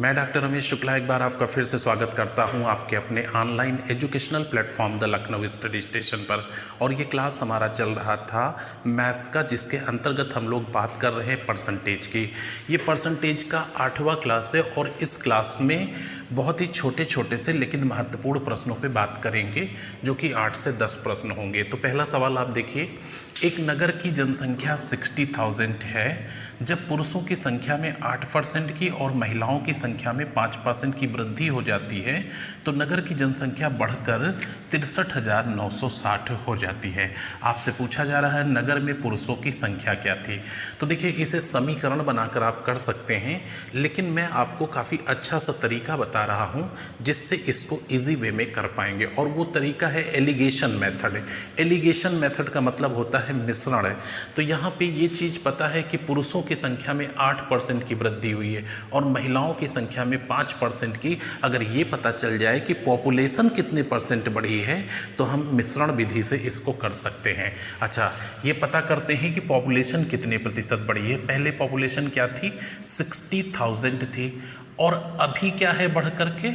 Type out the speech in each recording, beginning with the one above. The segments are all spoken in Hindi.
मैं डॉक्टर रमेश शुक्ला एक बार आपका फिर से स्वागत करता हूं आपके अपने online educational platform the Lucknow study station पर। और ये क्लास हमारा चल रहा था मैथ्स का, जिसके अंतर्गत हम लोग बात कर रहे हैं परसेंटेज की। ये परसेंटेज का 8वां क्लास है और इस क्लास में बहुत ही छोटे छोटे से लेकिन महत्वपूर्ण प्रश्नों पर बात करेंगे, जो कि 8 से 10 प्रश्न होंगे। तो पहला सवाल आप देखिए, एक नगर की जनसंख्या 60,000 है। जब पुरुषों की संख्या में 8% की और महिलाओं की संख्या में 5% की वृद्धि हो जाती है तो नगर की जनसंख्या बढ़कर 63,960 हो जाती है। आपसे पूछा जा रहा है नगर में पुरुषों की संख्या क्या थी। तो देखिए, इसे समीकरण बनाकर आप कर सकते हैं, लेकिन मैं आपको काफ़ी अच्छा सा तरीका बता रहा हूँ जिससे इसको ईजी वे में कर पाएंगे, और वो तरीका है एलिगेशन मेथड। एलिगेशन मेथड का मतलब होता है मिश्रण। तो यहाँ पे ये चीज़ पता है कि पुरुषों की संख्या में 8% की वृद्धि हुई है और महिलाओं की संख्या में 5% की। अगर ये पता चल जाए कि पॉपुलेशन कितने परसेंट बढ़ी है तो हम मिश्रण विधि से इसको कर सकते हैं। अच्छा, ये पता करते हैं कि पॉपुलेशन कितने प्रतिशत बढ़ी है। पहले पॉपुलेशन क्या थी, 60,000 थी, और अभी क्या है बढ़ करके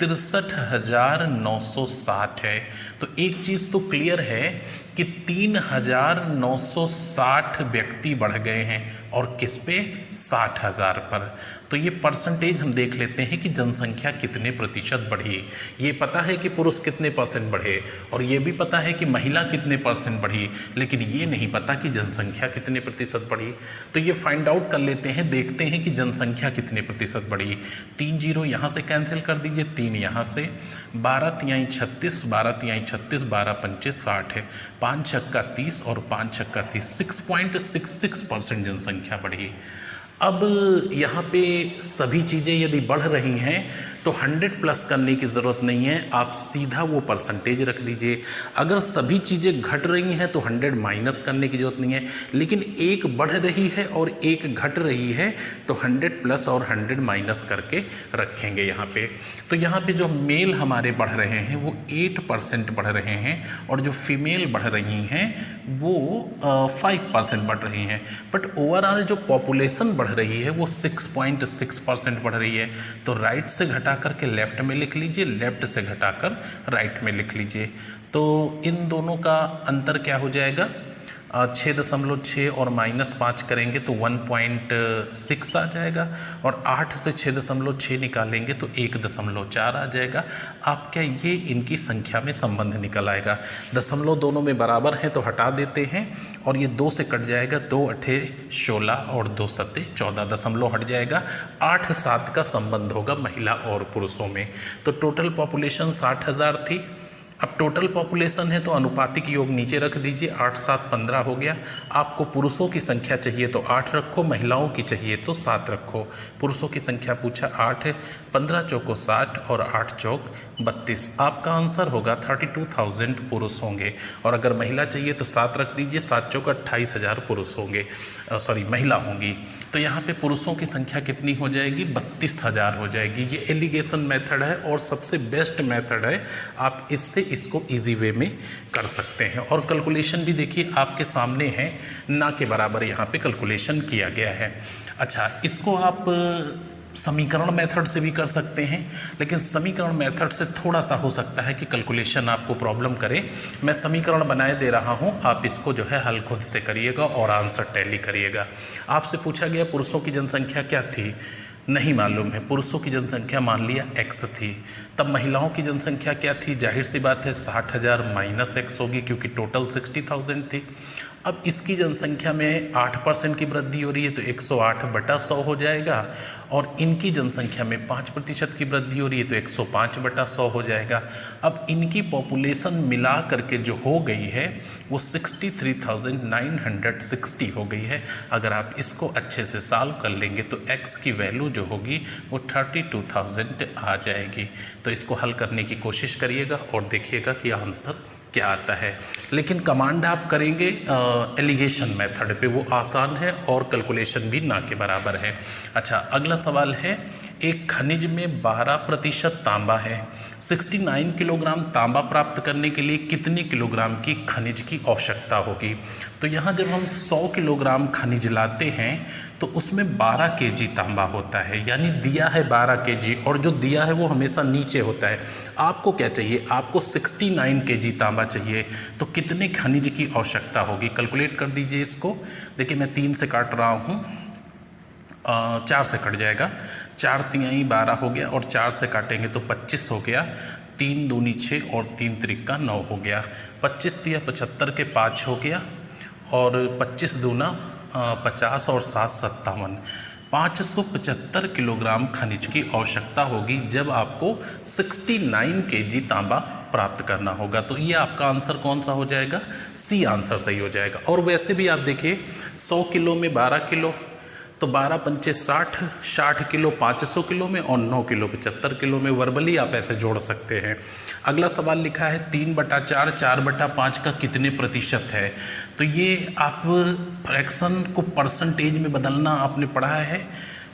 63,960 है। तो एक चीज़ तो क्लियर है कि 3,960 व्यक्ति बढ़ गए हैं, और किस पे, 60,000 पर। तो ये परसेंटेज हम देख लेते हैं कि जनसंख्या कितने प्रतिशत बढ़ी। ये पता है कि पुरुष कितने परसेंट बढ़े, और ये भी पता है कि महिला कितने परसेंट बढ़ी, लेकिन ये नहीं पता कि जनसंख्या कितने प्रतिशत बढ़ी। तो ये फाइंड आउट कर लेते हैं, देखते हैं कि जनसंख्या कितने प्रतिशत बढ़ी। 3 जीरो यहाँ से कैंसिल कर दीजिए, 3 यहाँ से, 12 तिहाई 36, 12 तिहाई 36, 12 पंचे 60 है, 5 छक्का 30 और 5 छक्का 30, 6.66% जनसंख्या बढ़ी। अब यहाँ पे सभी चीज़ें यदि बढ़ रही हैं तो 100 प्लस करने की ज़रूरत नहीं है, आप सीधा वो परसेंटेज रख दीजिए। अगर सभी चीज़ें घट रही हैं तो 100 माइनस करने की ज़रूरत नहीं है, लेकिन एक बढ़ रही है और एक घट रही है तो 100 प्लस और 100 माइनस करके रखेंगे यहाँ पे। तो यहाँ पे जो मेल हमारे बढ़ रहे हैं वो 8% बढ़ रहे हैं, और जो फीमेल बढ़ रही हैं वो 5% बढ़ रही हैं। बट ओवरऑल जो पॉपुलेशन बढ़ रही है वो 6.6% बढ़ रही है। तो राइट से घटा करके लेफ्ट में लिख लीजिए, लेफ्ट से घटाकर राइट में लिख लीजिए। तो इन दोनों का अंतर क्या हो जाएगा, 6.6 और -5 करेंगे तो 1.6 आ जाएगा, और 8 से 6.6 निकालेंगे तो 1.4 आ जाएगा। आपका ये इनकी संख्या में संबंध निकल आएगा। दशमलव दोनों में बराबर है तो हटा देते हैं, और ये 2 से कट जाएगा, 2 अठे 16 और 2 सत्ते 14, दशमलव हट जाएगा। 8-7 का संबंध होगा महिला और पुरुषों में। तो टोटल पॉपुलेशन 60,000 थी। अब टोटल पॉपुलेशन है तो अनुपातिक योग नीचे रख दीजिए, 8-7 15 हो गया। आपको पुरुषों की संख्या चाहिए तो 8 रखो, महिलाओं की चाहिए तो 7 रखो। पुरुषों की संख्या पूछा 8 है, 15 चौको 60 और 8 चौक 32। आपका आंसर होगा 32,000 पुरुष होंगे, और अगर महिला चाहिए तो 7 रख दीजिए, 7 चौक 28,000 पुरुष होंगे, महिला होंगी। तो यहाँ पे पुरुषों की संख्या कितनी हो जाएगी, 32,000 हो जाएगी। ये एलिगेशन मेथड है और सबसे बेस्ट मेथड है, आप इससे इसको इजी वे में कर सकते हैं। और कैलकुलेशन भी देखिए आपके सामने है, ना के बराबर यहाँ पे कैलकुलेशन किया गया है। अच्छा, इसको आप समीकरण मेथड से भी कर सकते हैं, लेकिन समीकरण मेथड से थोड़ा सा हो सकता है कि कैलकुलेशन आपको प्रॉब्लम करे। मैं समीकरण बनाए दे रहा हूं, आप इसको जो है हल खुद से करिएगा और आंसर टैली करिएगा। आपसे पूछा गया पुरुषों की जनसंख्या क्या थी, नहीं मालूम है। पुरुषों की जनसंख्या मान लिया x थी, तब महिलाओं की जनसंख्या क्या थी, जाहिर सी बात है 60,000 माइनस x होगी, क्योंकि टोटल 60,000 थी। अब इसकी जनसंख्या में 8% की वृद्धि हो रही है तो 108/100 हो जाएगा, और इनकी जनसंख्या में 5% की वृद्धि हो रही है तो 105/100 हो जाएगा। अब इनकी पॉपुलेशन मिला करके जो हो गई है वो 63,960 हो गई है। अगर आप इसको अच्छे से सॉल्व कर लेंगे तो x की वैल्यू जो होगी वो 32,000 आ जाएगी। तो इसको हल करने की कोशिश करिएगा और देखिएगा कि आंसर क्या आता है। लेकिन कमांड आप करेंगे एलिगेशन मेथड पे, वो आसान है और कैलकुलेशन भी ना के बराबर है। अच्छा, अगला सवाल है, एक खनिज में 12% तांबा है। 69 किलोग्राम तांबा प्राप्त करने के लिए कितने किलोग्राम की खनिज की आवश्यकता होगी? तो यहाँ जब हम 100 किलोग्राम खनिज लाते हैं तो उसमें 12 केजी तांबा होता है, यानी दिया है 12 केजी और जो दिया है वो हमेशा नीचे होता है। आपको क्या चाहिए? आपको 69 केजी तांबा चाहिए, तो कितने खनिज की आवश्यकता होगी? कैलकुलेट कर दीजिए इसको। देखिए मैं 3 से काट रहा हूँ, 4 से कट जाएगा। 4 तिहाई 12 हो गया और 4 से काटेंगे तो 25 हो गया। 3 दूनी 6 और 3 त्रिका 9 हो गया। 25 तिया 75 के 5 हो गया और 25 दूना 50 और 7 57। 575 किलोग्राम खनिज की आवश्यकता होगी जब आपको 69 केजी तांबा प्राप्त करना होगा। तो ये आपका आंसर कौन सा हो जाएगा? सी आंसर सही हो जाएगा। और वैसे भी आप देखिए 100 किलो में 12 किलो, तो 12 पंचे 60, 60 किलो 500 किलो में और 9 किलो 75 किलो में। वर्बली आप ऐसे जोड़ सकते हैं। अगला सवाल लिखा है 3/4 4/5 का कितने प्रतिशत है? तो ये आप फ्रैक्शन को परसेंटेज में बदलना आपने पढ़ा है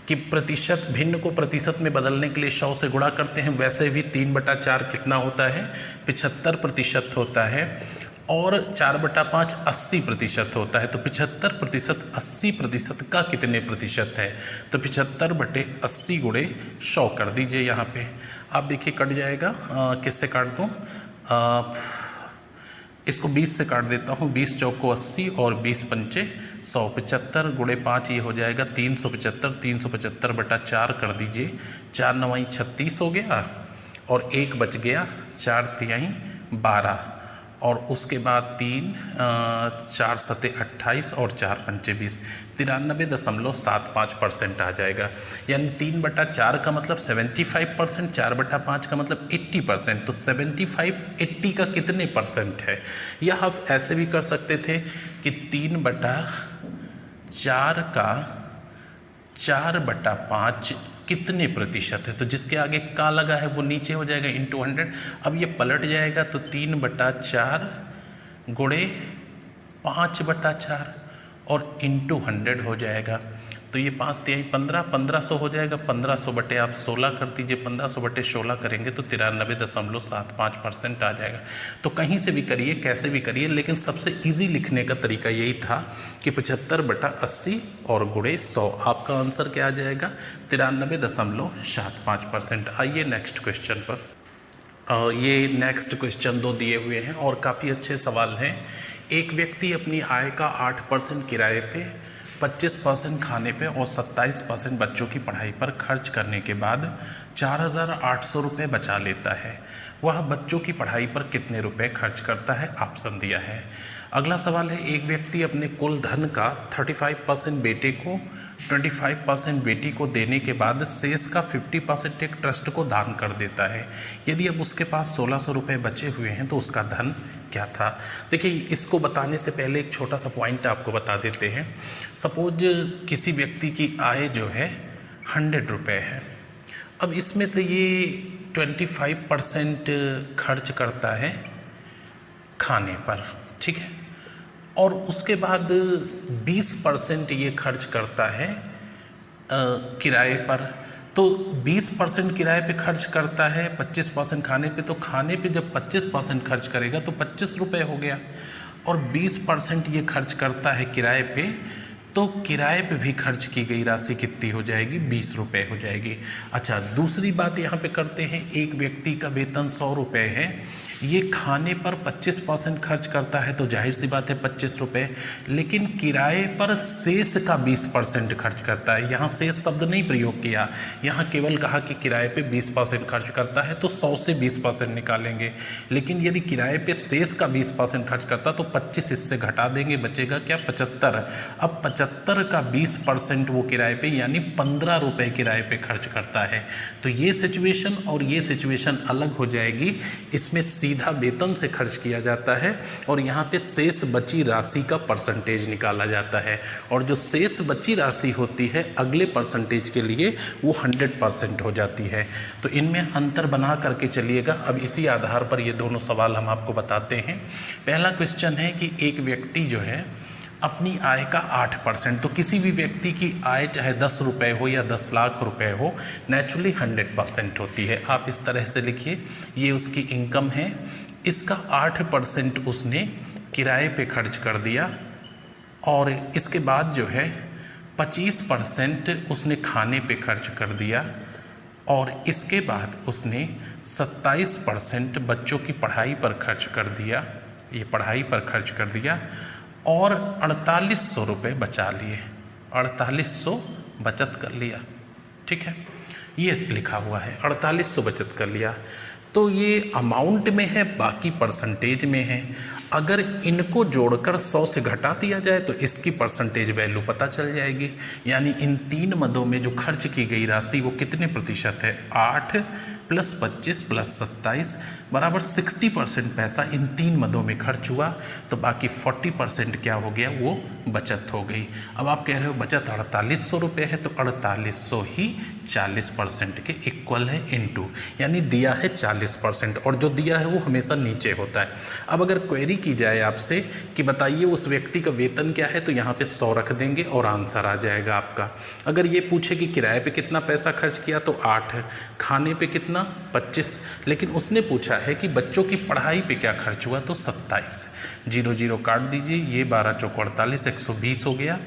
कि प्रतिशत भिन्न को प्रतिशत में बदलने के लिए 100 से गुणा करते हैं। वैसे भी 3/4 कितना होता है? 75% होता है और 4/5 80% होता है। तो 75% 80% का कितने प्रतिशत है? तो 75/80 गुणे 100 कर दीजिए। यहाँ पे आप देखिए कट जाएगा। किससे काट दूँ? इसको 20 से काट देता हूँ। 20 चौको 80 और 20 पंचे 100। 75 गुणे 5 ये हो जाएगा 375। 375/4 कर दीजिए। 4 9 36 हो गया और 1 बच गया। 4 तिहाई 12 और उसके बाद 3 4 7 28 और 4 पंचे 20। 93.75% आ जाएगा। यानी 3/4 का मतलब 75%, 4/5 का मतलब 80%। तो 75 80 का कितने परसेंट है? यह आप ऐसे भी कर सकते थे कि 3/4 का 4/5 कितने प्रतिशत है? तो जिसके आगे का लगा है वो नीचे हो जाएगा इंटू 100। अब ये पलट जाएगा तो 3/4 गुणे 5/4 और इंटू 100 हो जाएगा। तो ये 5 तिहाई 15, 1500 हो जाएगा। 1500 बटे आप 16 कर दीजिए। 1500 बटे 16 करेंगे तो 93.75% आ जाएगा। तो कहीं से भी करिए, कैसे भी करिए, लेकिन सबसे इजी लिखने का तरीका यही था कि 75/80 और गुणे 100। आपका आंसर क्या आ जाएगा? 93.75%। आइए नेक्स्ट क्वेश्चन पर। ये नेक्स्ट क्वेश्चन 2 दिए हुए हैं और काफ़ी अच्छे सवाल हैं। एक व्यक्ति अपनी आय का 8% किराए पे, 25% खाने पे और 27% बच्चों की पढ़ाई पर खर्च करने के बाद 4,800 रुपये बचा लेता है। वह बच्चों की पढ़ाई पर कितने रुपए खर्च करता है? ऑप्शन दिया है। अगला सवाल है एक व्यक्ति अपने कुल धन का 35% बेटे को, 25% बेटी को देने के बाद शेष का 50% एक ट्रस्ट को दान कर देता है। यदि अब उसके पास 1,600 रुपये बचे हुए हैं तो उसका धन क्या था? देखिए इसको बताने से पहले एक छोटा सा पॉइंट आपको बता देते हैं। सपोज किसी व्यक्ति की आय जो है 100 रुपये है। अब इसमें से ये 25% खर्च करता है खाने पर, ठीक है, और उसके बाद 20% ये खर्च करता है किराए पर। तो 20% किराए पे खर्च करता है, 25% खाने पे। तो खाने पे जब 25% खर्च करेगा तो 25 रुपये हो गया, और 20% ये खर्च करता है किराए पे, तो किराए पे भी खर्च की गई राशि कितनी हो जाएगी? 20 रुपये हो जाएगी। अच्छा, दूसरी बात यहाँ पे करते हैं। एक व्यक्ति का वेतन 100 रुपये है, ये खाने पर 25% खर्च करता है तो जाहिर सी बात है 25 रुपये, लेकिन किराए पर शेष का 20% खर्च करता है। यहाँ शेष शब्द नहीं प्रयोग किया, यहाँ केवल कहा कि किराए पे 20% खर्च करता है तो 100 से 20% निकालेंगे। लेकिन यदि किराए पे शेष का 20% खर्च करता तो 25 इससे घटा देंगे, बचेगा क्या? 75। अब 75 का 20% वो किराए पे यानी 15 रुपये किराए पे खर्च करता है। तो ये सिचुएशन और ये सिचुएशन अलग हो जाएगी। इसमें सीधा वेतन से खर्च किया जाता है और यहाँ पे शेष बची राशि का परसेंटेज निकाला जाता है, और जो शेष बची राशि होती है अगले परसेंटेज के लिए वो 100% हो जाती है। तो इनमें अंतर बना करके चलिएगा। अब इसी आधार पर ये दोनों सवाल हम आपको बताते हैं। पहला क्वेश्चन है कि एक व्यक्ति जो है अपनी आय का 8%। तो किसी भी व्यक्ति की आय चाहे 10 रुपये हो या 10 लाख रुपए हो, नेचुरली 100% होती है। आप इस तरह से लिखिए, ये उसकी इनकम है, इसका 8% उसने किराए पे खर्च कर दिया और इसके बाद जो है 25% उसने खाने पे खर्च कर दिया और इसके बाद उसने 27% बच्चों की पढ़ाई पर खर्च कर दिया, ये पढ़ाई पर खर्च कर दिया और 4800 रुपये बचा लिए, 4800 बचत कर लिया। ठीक है, ये लिखा हुआ है 4800 बचत कर लिया। तो ये अमाउंट में है, बाकी परसेंटेज में है। अगर इनको जोड़कर 100 से घटा दिया जाए तो इसकी परसेंटेज वैल्यू पता चल जाएगी। यानी इन 3 मदों में जो खर्च की गई राशि वो कितने प्रतिशत है, 8 + 25 + 27 बराबर 60% पैसा इन 3 मदों में खर्च हुआ। तो बाकी 40% क्या हो गया, वो बचत हो गई। अब आप कह रहे हो बचत 4800 रुपये है, तो 4800 ही 40% के इक्वल है, इनटू यानी दिया है 40% और जो दिया है वो हमेशा नीचे होता है। अब अगर क्वेरी की जाए आपसे कि बताइए उस व्यक्ति का वेतन क्या है, तो यहाँ पे 100 रख देंगे और आंसर आ जाएगा आपका। अगर ये पूछे कि किराए पे कितना पैसा खर्च किया तो 8 है, खाने पे कितना 25, लेकिन उसने पूछा है कि बच्चों की पढ़ाई पे क्या खर्च हुआ तो 27। 0 0 काट दीजिए, ये 12 चौक 48, 120 हो गया,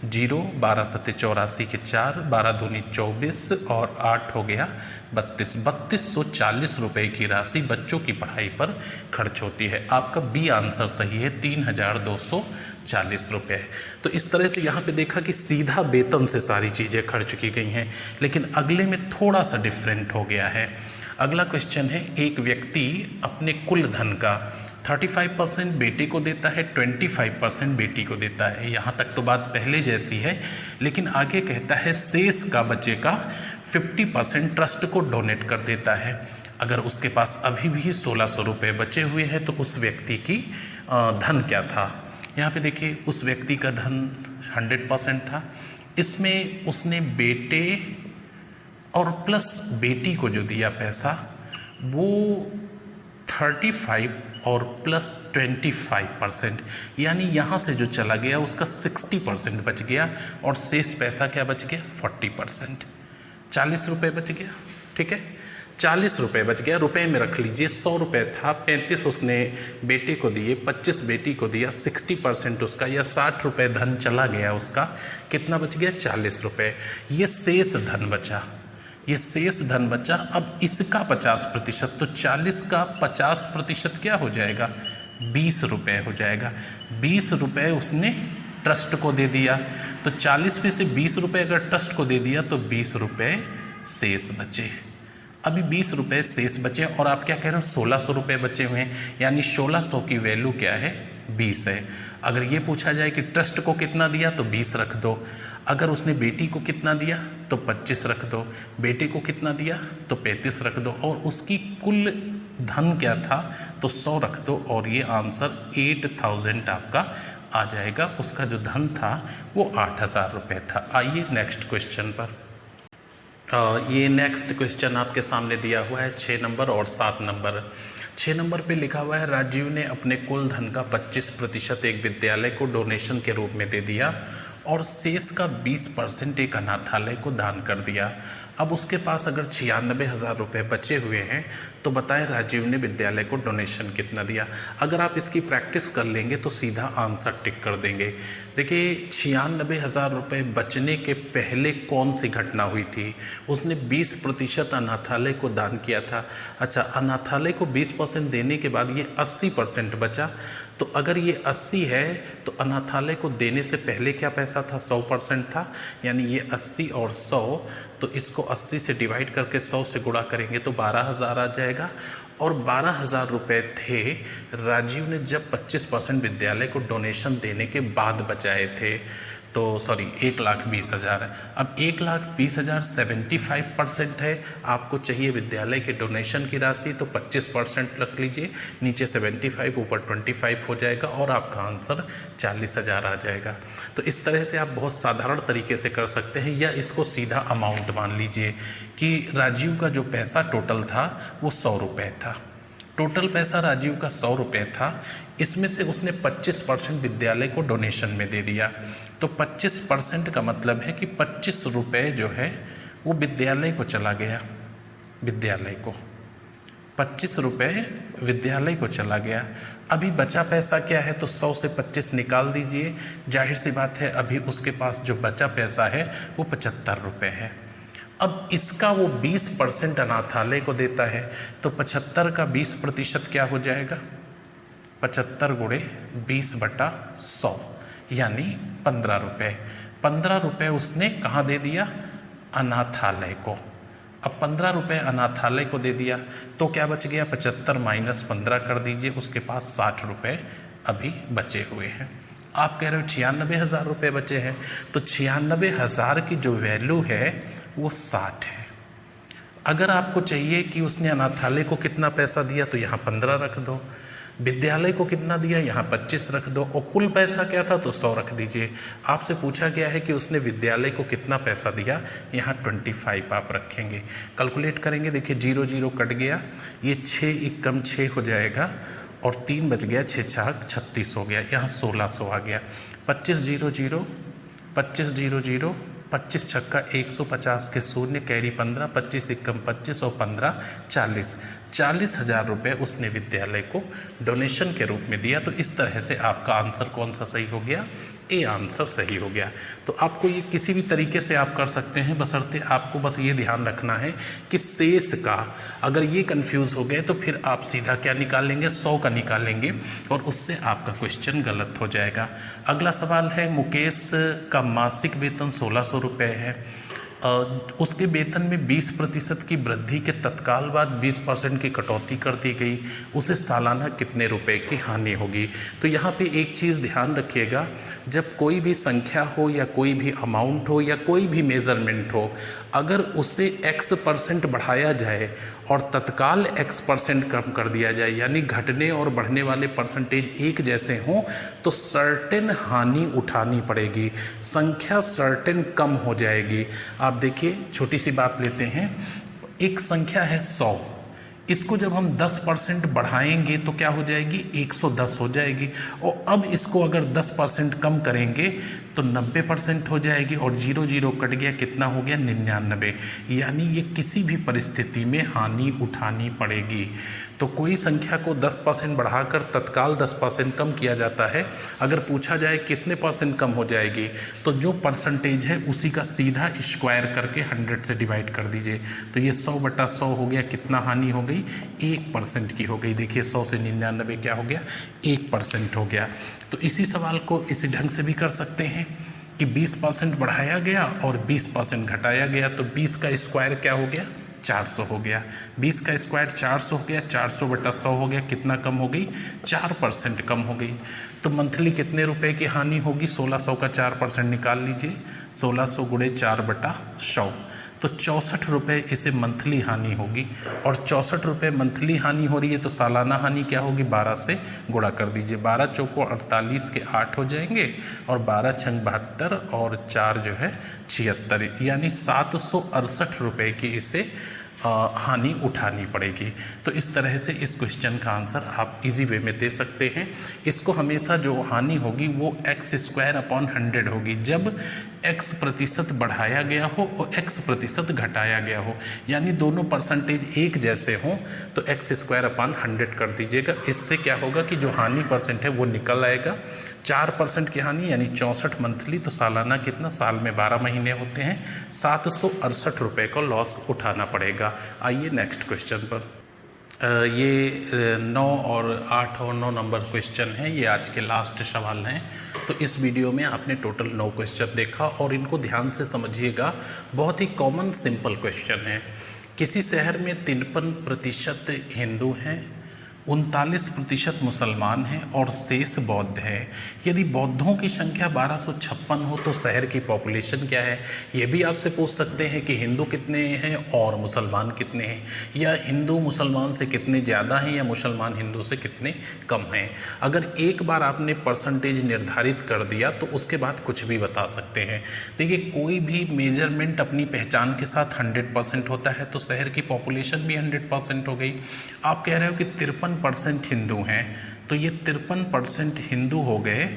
0 12 7 84 के 4, 12 दूनी 24 और 8 हो गया 32। 3240 रुपये की राशि बच्चों की पढ़ाई पर खर्च होती है। आपका बी आंसर सही है, 3240 रुपये। तो इस तरह से यहाँ पे देखा कि सीधा वेतन से सारी चीज़ें खर्च की गई हैं, लेकिन अगले में थोड़ा सा डिफरेंट हो गया है। अगला क्वेश्चन है, एक व्यक्ति अपने कुल धन का 35% बेटे को देता है, 25% बेटी को देता है। यहाँ तक तो बात पहले जैसी है, लेकिन आगे कहता है शेष का बचे का 50% ट्रस्ट को डोनेट कर देता है। अगर उसके पास अभी भी 1600 रुपये बचे हुए हैं तो उस व्यक्ति की धन क्या था। यहाँ पे देखिए, उस व्यक्ति का धन 100% था। इसमें उसने बेटे और प्लस बेटी को जो दिया पैसा वो 35 और प्लस 25%, यानी यहाँ से जो चला गया उसका 60% बच गया और शेष पैसा क्या बच गया 40%, 40 रुपये बच गया। ठीक है, 40 रुपये बच गया, रुपए में रख लीजिए। 100 रुपये था, 35 उसने बेटे को दिए, 25 बेटी को दिया, 60% उसका या 60 रुपये धन चला गया उसका, कितना बच गया 40 रुपये। ये शेष धन बचा, ये शेष धन बचा। अब इसका 50%, तो 40 का 50% क्या हो जाएगा 20 रुपये हो जाएगा। 20 रुपये उसने ट्रस्ट को दे दिया, तो 40 में से 20 रुपये अगर ट्रस्ट को दे दिया तो 20 रुपये शेष बचे। अभी 20 रुपये शेष बचे और आप क्या कह रहे हो 1600 रुपये बचे हुए हैं, यानी 1600 की वैल्यू क्या है 20 है। अगर ये पूछा जाए कि ट्रस्ट को कितना दिया तो 20 रख दो, अगर उसने बेटी को कितना दिया तो 25 रख दो, बेटे को कितना दिया तो 35 रख दो और उसकी कुल धन क्या था तो 100 रख दो और ये आंसर 8000 आपका आ जाएगा। उसका जो धन था वो 8000 रुपये था। आइए नेक्स्ट क्वेश्चन पर। ये नेक्स्ट क्वेश्चन आपके सामने दिया हुआ है 6 नंबर और 7 नंबर। 6 नंबर पे लिखा हुआ है, राजीव ने अपने कुल धन का 25% एक विद्यालय को डोनेशन के रूप में दे दिया और शेष का 20% एक अनाथालय को दान कर दिया। अब उसके पास अगर 96,000 रुपये बचे हुए हैं तो बताएं राजीव ने विद्यालय को डोनेशन कितना दिया। अगर आप इसकी प्रैक्टिस कर लेंगे तो सीधा आंसर टिक कर देंगे। देखिए 96,000 रुपये बचने के पहले कौन सी घटना हुई थी, उसने 20% अनाथालय को दान किया था। अच्छा, अनाथालय को 20% देने के बाद ये 80% बचा, तो अगर ये 80 है तो अनाथालय को देने से पहले क्या पैसा था 100% था, यानी ये 80 और 100, तो इसको 80 से डिवाइड करके 100 से गुणा करेंगे तो 12,000 आ जाएगा। और 12,000 रुपये थे राजीव ने जब 25% विद्यालय को डोनेशन देने के बाद बचाए थे, तो सॉरी 1,20,000 है। अब 1,20,000 75% है, आपको चाहिए विद्यालय के डोनेशन की राशि, तो 25% रख लीजिए, नीचे 75 ऊपर 25 हो जाएगा और आपका आंसर 40,000 आ जाएगा। तो इस तरह से आप बहुत साधारण तरीके से कर सकते हैं, या इसको सीधा अमाउंट मान लीजिए कि राजीव का जो पैसा टोटल था वो 100 रुपये था। टोटल पैसा राजीव का 100 रुपये था, इसमें से उसने 25% विद्यालय को डोनेशन में दे दिया। तो 25% का मतलब है कि 25 रुपये जो है वो विद्यालय को चला गया, विद्यालय को 25 रुपये विद्यालय को चला गया। अभी बचा पैसा क्या है, तो 100 से 25 निकाल दीजिए, जाहिर सी बात है अभी उसके पास जो बचा पैसा है वो 75 रुपये है। अब इसका वो 20% अनाथालय को देता है, तो 75 का 20% क्या हो जाएगा, 75 गुणे 20/100 यानी 15 रुपये। 15 रुपये उसने कहाँ दे दिया, अनाथालय को। अब 15 रुपये अनाथालय को दे दिया तो क्या बच गया, 75 माइनस 15 कर दीजिए, उसके पास 60 रुपये अभी बचे हुए हैं। आप कह रहे हो 96,000 रुपये बचे हैं, तो 96,000 की जो वैल्यू है वो 60 है। अगर आपको चाहिए कि उसने अनाथालय को कितना पैसा दिया तो यहाँ 15 रख दो, विद्यालय को कितना दिया यहाँ 25 रख दो, और कुल पैसा क्या था तो 100 रख दीजिए। आपसे पूछा गया है कि उसने विद्यालय को कितना पैसा दिया, यहाँ 25 आप रखेंगे। कैलकुलेट करेंगे, देखिए 0 0 कट गया, ये 6 1 कम 6 हो जाएगा और 3 बच गया, 6 6 36 हो गया, यहाँ 1600 आ गया। 25 0 0 25 0 0 25 छक्का 150 के शून्य, कैरी 15, 25 एकम 25 और 15 40,000 रुपये उसने विद्यालय को डोनेशन के रूप में दिया। तो इस तरह से आपका आंसर कौन सा सही हो गया, ए आंसर सही हो गया। तो आपको ये किसी भी तरीके से आप कर सकते हैं, बशर्ते आपको बस ये ध्यान रखना है कि शेष का, अगर ये कंफ्यूज हो गए तो फिर आप सीधा क्या निकालेंगे, 100 का निकालेंगे और उससे आपका क्वेश्चन गलत हो जाएगा। अगला सवाल है, मुकेश का मासिक वेतन 1600 रुपये है, उसके वेतन में 20% की वृद्धि के तत्काल बाद 20% की कटौती कर दी गई, उसे सालाना कितने रुपए की हानि होगी। तो यहाँ पे एक चीज़ ध्यान रखिएगा, जब कोई भी संख्या हो या कोई भी अमाउंट हो या कोई भी मेज़रमेंट हो, अगर उसे x% बढ़ाया जाए और तत्काल x% कम कर दिया जाए, यानी घटने और बढ़ने वाले परसेंटेज एक जैसे हों, तो सर्टेन हानि उठानी पड़ेगी, संख्या सर्टेन कम हो जाएगी। आप देखिए, छोटी सी बात लेते हैं, एक संख्या है 100, इसको जब हम 10% बढ़ाएंगे तो क्या हो जाएगी, 110 हो जाएगी, और अब इसको अगर 10% कम करेंगे तो 90% हो जाएगी, और 0 0 कट गया, कितना हो गया, 99। यानी ये किसी भी परिस्थिति में हानि उठानी पड़ेगी। तो कोई संख्या को 10% बढ़ाकर तत्काल 10% कम किया जाता है, अगर पूछा जाए कितने परसेंट कम हो जाएगी, तो जो परसेंटेज है उसी का सीधा स्क्वायर करके 100 से डिवाइड कर दीजिए। तो ये 100/100 हो गया, कितना हानि हो गई, 1% की हो गई। देखिए 100 से 99 क्या हो गया, 1% हो गया। तो इसी सवाल को इसी ढंग से भी कर सकते हैं कि 20% बढ़ाया गया और 20% घटाया गया, तो 20 का स्क्वायर क्या हो गया, 400 हो गया। 20 का स्क्वायर 400 हो गया, 400/100 हो गया, कितना कम हो गई, 4% कम हो गई। तो मंथली कितने रुपए की हानि होगी, 1600 का 4% निकाल लीजिए, 1600 गुणे 4/100, तो 64 रुपये इसे मंथली हानि होगी। और 64 रुपये मंथली हानि हो रही है, तो सालाना हानि क्या होगी, 12 से गुणा कर दीजिए। 12 चौको 48 के 8 हो जाएंगे, और 12 छंग 72 और 4 जो है 76, यानी 768 रुपये की इसे हानि उठानी पड़ेगी। तो इस तरह से इस क्वेश्चन का आंसर आप इजी वे में दे सकते हैं। इसको हमेशा जो हानि होगी वो x²/100 होगी, जब x% बढ़ाया गया हो और x% घटाया गया हो, यानी दोनों परसेंटेज एक जैसे हों, तो x²/100 कर दीजिएगा। इससे क्या होगा कि जो हानि परसेंट है वो निकल आएगा। 4% की हानि यानी 64 मंथली, तो सालाना कितना, साल में 12 महीने होते हैं, 768 रुपये का लॉस उठाना पड़ेगा। आइए नेक्स्ट क्वेश्चन पर। ये 9 और 8 और 9 नंबर क्वेश्चन हैं, ये आज के लास्ट सवाल हैं। तो इस वीडियो में आपने टोटल 9 क्वेश्चन देखा और इनको ध्यान से समझिएगा, बहुत ही कॉमन सिंपल क्वेश्चन है। किसी शहर में 53% हिंदू हैं 39% मुसलमान हैं और शेष बौद्ध है। यदि बौद्धों की संख्या 1256 हो तो शहर की पॉपुलेशन क्या है, ये भी आपसे पूछ सकते हैं कि हिंदू कितने हैं और मुसलमान कितने हैं, या हिंदू मुसलमान से कितने ज़्यादा हैं या मुसलमान हिंदू से कितने कम हैं। अगर एक बार आपने परसेंटेज निर्धारित कर दिया तो उसके बाद कुछ भी बता सकते हैं। देखिए, कोई भी मेजरमेंट अपनी पहचान के साथ 100% होता है, तो शहर की पॉपुलेशन भी 100% हो गई। आप कह रहे हो कि 53% हिंदू हैं, तो ये 53% हिंदू हो गए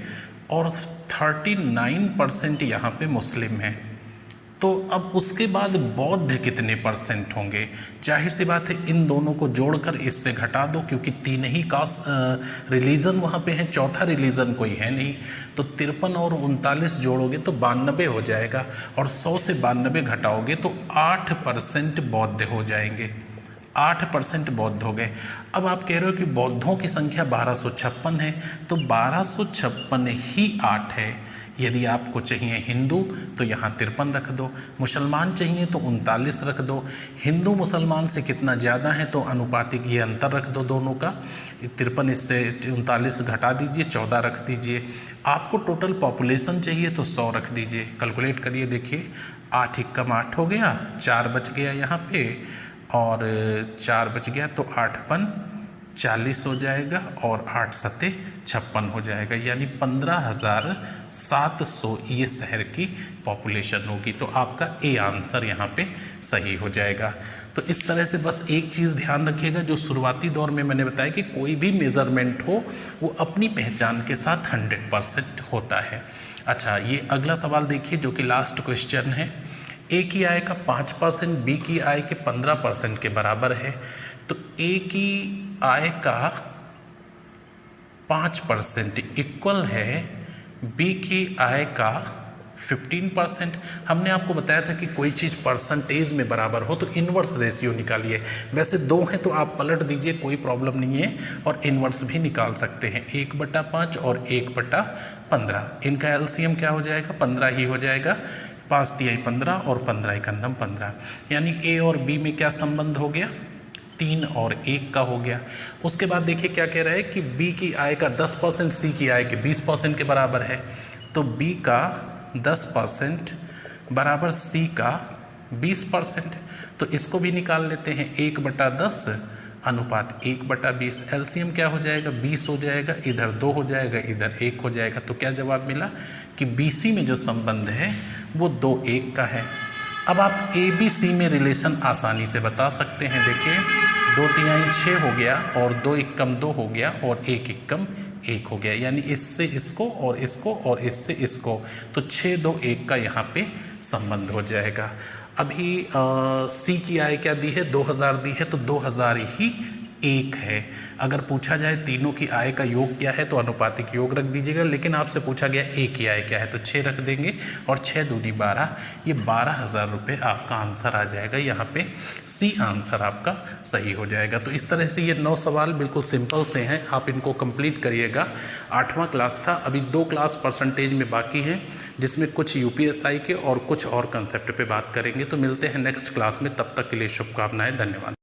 और 39% यहाँ पे मुस्लिम हैं। तो अब उसके बाद बौद्ध कितने परसेंट होंगे? जाहिर सी बात है इन दोनों को जोड़कर इससे घटा दो, क्योंकि तीन ही कास्ट रिलीजन वहाँ पे हैं, चौथा रिलीजन कोई है नहीं। तो 53 और 39 जोड़ोगे तो 92 हो जाएगा, और 100 से 92 घटाओगे तो 8% बौद्ध हो जाएंगे। 8% बौद्ध हो गए। अब आप कह रहे हो कि बौद्धों की संख्या 1256 है, तो 1256 ही 8 है। यदि आपको चाहिए हिंदू तो यहाँ 53 रख दो, मुसलमान चाहिए तो 39 रख दो। हिंदू मुसलमान से कितना ज़्यादा है तो अनुपातिक ये अंतर रख दो दोनों का। 53 इससे 39 घटा दीजिए, 14 रख दीजिए। आपको टोटल पॉपुलेशन चाहिए तो 100 रख दीजिए। कैलकुलेट करिए, देखिए 8 एकम 8 हो गया, 4 बच गया यहाँ पे, और 4 बच गया तो 8 पन 40 हो जाएगा और 8 सते 56 हो जाएगा, यानी 15,700 ये शहर की पॉपुलेशन होगी। तो आपका ए आंसर यहाँ पे सही हो जाएगा। तो इस तरह से बस एक चीज़ ध्यान रखिएगा, जो शुरुआती दौर में मैंने बताया कि कोई भी मेज़रमेंट हो वो अपनी पहचान के साथ 100% होता है। अच्छा, ये अगला सवाल देखिए जो कि लास्ट क्वेश्चन है। ए की आय का 5% बी की आय के 15% के बराबर है, तो ए की आय का 5% इक्वल है बी की आय का 15%। हमने आपको बताया था कि कोई चीज़ परसेंटेज में बराबर हो तो इन्वर्स रेशियो निकालिए। वैसे 2 हैं तो आप पलट दीजिए, कोई प्रॉब्लम नहीं है, और इन्वर्स भी निकाल सकते हैं। 1/5 और 1/15, इनका एलसीएम क्या हो जाएगा? 15 ही हो जाएगा। 5 तिहाई 15 और 15 एकन्नम 15, यानी ए और बी में क्या संबंध हो गया? 3 और 1 का हो गया। उसके बाद देखिए क्या कह रहा है कि बी की आय का 10% सी की आय के 20% के बराबर है, तो बी का 10% बराबर सी का 20%। तो इसको भी निकाल लेते हैं। 1/10 अनुपात 1/20, एलसीएम क्या हो जाएगा? 20 हो जाएगा, इधर 2 हो जाएगा, इधर 1 हो जाएगा। तो क्या जवाब मिला कि बीसी में जो संबंध है वो 2:1 का है। अब आप ए बी सी में रिलेशन आसानी से बता सकते हैं। देखिए 2 तिहाई 6 हो गया और 2 एकम 2 हो गया और 1 एकम 1 हो गया, यानी इससे इसको और इसको और इससे इसको, तो 6 2 1 का यहाँ पे संबंध हो जाएगा। अभी सी की आय क्या दी है? 2000 दी है, तो 2000 ही 1 है। अगर पूछा जाए तीनों की आय का योग क्या है तो अनुपातिक योग रख दीजिएगा, लेकिन आपसे पूछा गया ए की आय क्या है तो 6 रख देंगे, और 6 दूनी 12, ये 12,000 रुपये आपका आंसर आ जाएगा। यहाँ पे सी आंसर आपका सही हो जाएगा। तो इस तरह से ये 9 सवाल बिल्कुल सिंपल से हैं, आप इनको कंप्लीट करिएगा। 8वां क्लास था, अभी 2 क्लास परसेंटेज में बाकी हैं, जिसमें कुछ यूपीएसआई के और कुछ और कंसेप्ट पे बात करेंगे। तो मिलते हैं नेक्स्ट क्लास में, तब तक के लिए शुभकामनाएं, धन्यवाद।